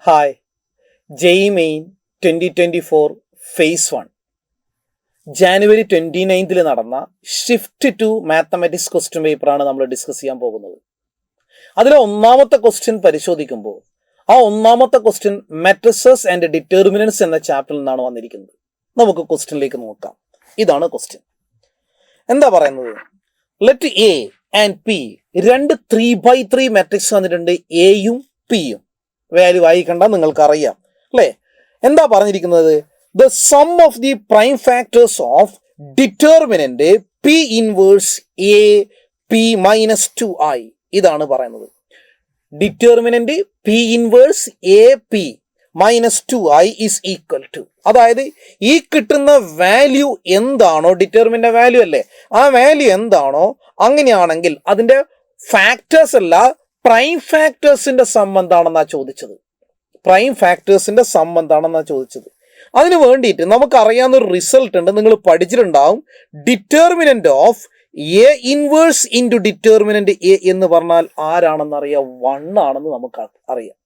Hi, JEE main 2024 phase 1 January 29 നടന്ന shift to mathematics question പേപ്പറാണ് നമ്മൾ ഡിസ്കസ് ചെയ്യാൻ പോകുന്നത്. അതിലെ ഒന്നാമത്തെ ക്വസ്റ്റ്യൻ പരിശോധിക്കുമ്പോൾ ആ ഒന്നാമത്തെ ക്വസ്റ്റ്യൻ മാട്രിസസ് ആൻഡ് ഡിറ്റർമിനൻസ് എന്ന ചാപ്റ്ററിൽ നിന്നാണ് വന്നിരിക്കുന്നത്. നമുക്ക് ക്വസ്റ്റ്യനിലേക്ക് നോക്കാം. ഇതാണ് ക്വസ്റ്റ്യൻ. എന്താ പറയുന്നത്? ലെറ്റ് എ ആൻഡ് പി രണ്ട് 3x3 മാട്രിക്സ് വന്നിട്ടുണ്ട്. എയും പിയും വാല്യൂ വായിക്കണ്ട, നിങ്ങൾക്കറിയാം അല്ലേ? എന്താ പറഞ്ഞിരിക്കുന്നത്? The sum of the prime factors of determinant P inverse A P minus 2i. ഇതാണ് പറയുന്നത്. Determinant P inverse A P minus 2i is equal to, അതായത് ഈ കിട്ടുന്ന വാല്യൂ എന്താണോ, ഡിറ്റർമിന്റെ വാല്യൂ അല്ലേ, ആ വാല്യൂ എന്താണോ അങ്ങനെയാണെങ്കിൽ അതിന്റെ ഫാക്ടേഴ്സ് അല്ല, പ്രൈം ഫാക്ടേഴ്സിന്റെ സം എന്താണെന്നാ ചോദിച്ചത്. പ്രൈം ഫാക്ടേഴ്സിന്റെ സം എന്താണെന്നാ ചോദിച്ചത്. അതിന് വേണ്ടിയിട്ട് നമുക്കറിയാവുന്ന ഒരു റിസൾട്ട് ഉണ്ട്, നിങ്ങൾ പഠിച്ചിട്ടുണ്ടാവും. Determinant of A inverse into determinant A എന്ന് പറഞ്ഞാൽ ആരാണെന്ന് അറിയാം? 1 ആണെന്ന് നമുക്ക് അറിയാം.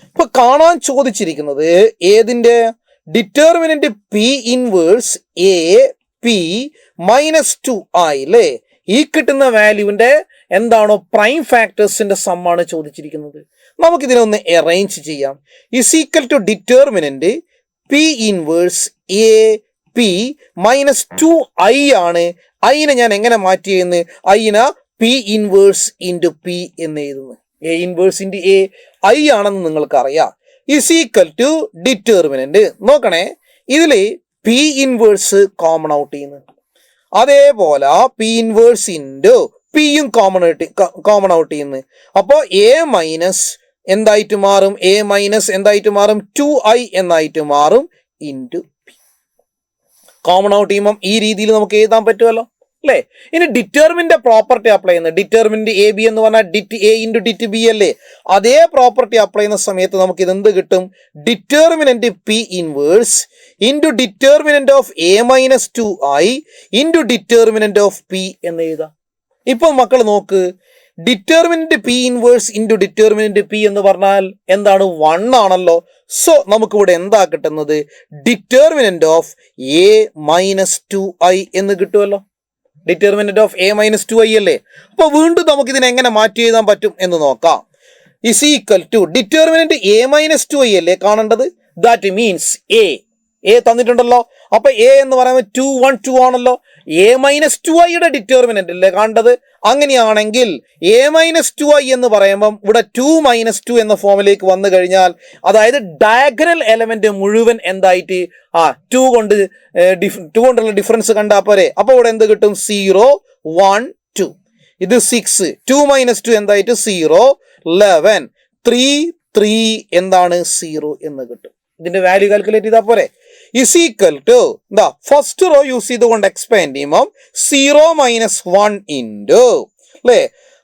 ഇപ്പൊ കാണാൻ ചോദിച്ചിരിക്കുന്നത് ഏതിന്റെ? Determinant P inverse A P minus 2i അല്ലേ? ഈ കിട്ടുന്ന വാല്യൂവിന്റെ എന്താണോ പ്രൈം ഫാക്ടേഴ്സിന്റെ സം ആണ് ചോദിച്ചിരിക്കുന്നത്. നമുക്കിതിനെ ഒന്ന് അറേഞ്ച് ചെയ്യാം. Is equal to determinant P inverse A P minus 2i ആണ്. ഐനെ ഞാൻ എങ്ങനെ മാറ്റി ചെയ്യുന്നത്? ഐനെ പി ഇൻവേഴ്സ് ഇൻറ്റു പി എന്ന് എഴുതുന്നു. A inverse into A I ആണെന്ന് നിങ്ങൾക്കറിയാം. Is equal to determinant. നോക്കണേ, ഇതിൽ പി ഇൻവേഴ്സ് കോമൺ ഔട്ട് ചെയ്യുന്നു. അതേപോലെ പി ഇൻവേഴ്സ് ഇൻറ്റു പിയും കോമൺ ഔട്ട് ചെയ്യുന്നു. അപ്പോൾ എ മൈനസ് എന്തായിട്ട് മാറും? എ മൈനസ് എന്തായിട്ട് മാറും? 2i എന്നായിട്ട് മാറും ഇൻറ്റു പി. കോമൺ ഔട്ട് ചെയ്യുമ്പം ഈ രീതിയിൽ നമുക്ക് എഴുതാൻ പറ്റുമല്ലോ അല്ലേ? ഇനി ഡിറ്റർമിന്റെ പ്രോപ്പർട്ടി അപ്ലൈ ചെയ്യുന്നത്, ഡിറ്റർമിനന്റ് എ ബി എന്ന് പറഞ്ഞാൽ ഡിറ്റ് എ ഇൻറ്റു ഡിറ്റ് ബി അല്ലേ? അതേ പ്രോപ്പർട്ടി അപ്ലൈ ചെയ്യുന്ന സമയത്ത് നമുക്ക് ഇതെന്ത് കിട്ടും? Determinant P inverse into determinant of A minus 2i into determinant of P എന്ന് എഴുതാം. ഇപ്പൊ മക്കൾ നോക്ക്, determinant P inverse into determinant P എന്ന് പറഞ്ഞാൽ എന്താണ്? 1 ആണല്ലോ. സോ നമുക്കിവിടെ എന്താ കിട്ടുന്നത്? Determinant of A minus 2i എന്ന് കിട്ടുമല്ലോ. Determinant of A minus 2i അല്ലേ? അപ്പൊ വീണ്ടും നമുക്ക് ഇതിനെ എങ്ങനെ മാറ്റി എഴുതാൻ പറ്റും എന്ന് നോക്കാം. Is equal to determinant A minus 2i അല്ലേ കാണേണ്ടത്? ദാറ്റ് മീൻസ് എ തന്നിട്ടുണ്ടല്ലോ. അപ്പൊ എ എന്ന് പറയുമ്പോൾ 2 1 2 ആണല്ലോ. എ മൈനസ് 2iയുടെ ഡിറ്റർമിനന്റ് അല്ലേ കാണേണ്ടത്? അങ്ങനെയാണെങ്കിൽ എ മൈനസ് 2i എന്ന് പറയുമ്പം ഇവിടെ 2 മൈനസ് 2 എന്ന ഫോമിലേക്ക് വന്നു കഴിഞ്ഞാൽ, അതായത് ഡയഗണൽ എലമെന്റ് മുഴുവൻ എന്തായിട്ട് 2 കൊണ്ടുള്ള ഡിഫറൻസ് കണ്ടാ പോരെ. അപ്പൊ ഇവിടെ എന്ത് കിട്ടും? 0 1 2. ഇത് 6, 2 മൈനസ് 2 എന്തായിട്ട് 0 11 3 3 എന്താണ്? 0 എന്ന് കിട്ടും. ഇതിന്റെ വാല്യൂ കാൽക്കുലേറ്റ് ചെയ്താൽ പോരെ. ഇസ് ഈക്വൽ ടു എന്താ? ഫസ്റ്റ് റോ യൂസ് ചെയ്തുകൊണ്ട് എക്സ്പാൻഡ് ചെയ്യുമ്പോൾ 0 മൈനസ് 1 ഇൻറ്റു അല്ലേ?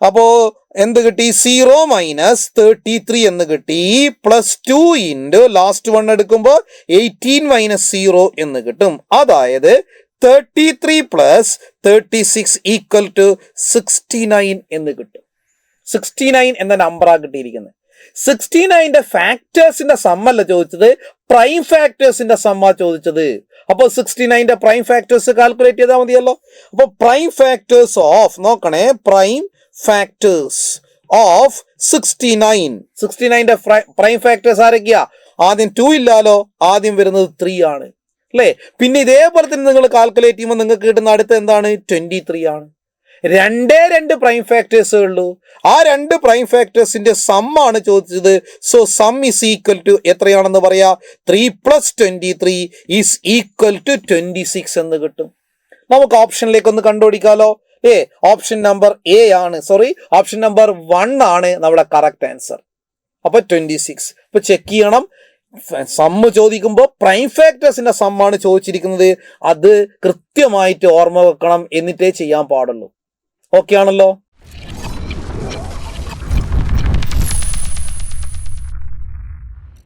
അപ്പോ എന്ത് കിട്ടി? 0 മൈനസ് 33 എന്ന് കിട്ടി. പ്ലസ് 2 ഇൻറ്റു ലാസ്റ്റ് 1 എടുക്കുമ്പോൾ 18 മൈനസ് 0 എന്ന് കിട്ടും. അതായത് 33 പ്ലസ് 36 ഈക്വൽ ടു 69 എന്ന് കിട്ടും. 69 എന്ന നമ്പറാണ് കിട്ടിയിരിക്കുന്നത്. 69ന്റെ ഫാക്ടേഴ്സിന്റെ സമ്മല്ല ചോദിച്ചത്, പ്രൈം ഫാക്ടേഴ്സിന്റെ സമ്മാ ചോദിച്ചത്. അപ്പൊ 69ന്റെ പ്രൈം ഫാക്ടേഴ്സ് കാൽക്കുലേറ്റ് ചെയ്താൽ മതിയല്ലോ. അപ്പൊ പ്രൈം ഫാക്ടേഴ്സ് ഓഫ്, നോക്കണേ, പ്രൈം ഫാക്ടേഴ്സ് ഓഫ് 69ന്റെ പ്രൈം ഫാക്ടേഴ്സ് ആരൊക്കെയാ? ആദ്യം 2 ഇല്ലാലോ, ആദ്യം വരുന്നത് 3 ആണ് അല്ലേ? പിന്നെ ഇതേപോലെ തന്നെ നിങ്ങൾ കാൽക്കുലേറ്റ് ചെയ്യുമ്പോൾ നിങ്ങൾക്ക് കിട്ടുന്ന അടുത്ത് എന്താണ്? 23 ആണ്. 2 പ്രൈം ഫാക്ടേഴ്സേ ഉള്ളൂ. ആ 2 പ്രൈം ഫാക്ടേഴ്സിന്റെ സം ആണ് ചോദിച്ചത്. So sum is equal to എത്രയാണെന്ന് പറയാ? 3 പ്ലസ് 23 ഈസ് ഈക്വൽ ടു 26 എന്ന് കിട്ടും. നമുക്ക് ഓപ്ഷനിലേക്ക് ഒന്ന് കണ്ടുപിടിക്കാലോ. ഓപ്ഷൻ നമ്പർ എ ആണ്, ഓപ്ഷൻ നമ്പർ 1 ആണ് നമ്മുടെ കറക്റ്റ് ആൻസർ. അപ്പൊ 26. അപ്പൊ ചെക്ക് ചെയ്യണം, സമ്മ് ചോദിക്കുമ്പോൾ പ്രൈം ഫാക്ടേഴ്സിന്റെ സമ്മാണ് ചോദിച്ചിരിക്കുന്നത്. അത് കൃത്യമായിട്ട് ഓർമ്മ വെക്കണം, എന്നിട്ടേ ചെയ്യാൻ പാടുള്ളൂ. ഓക്കെ ആണല്ലോ.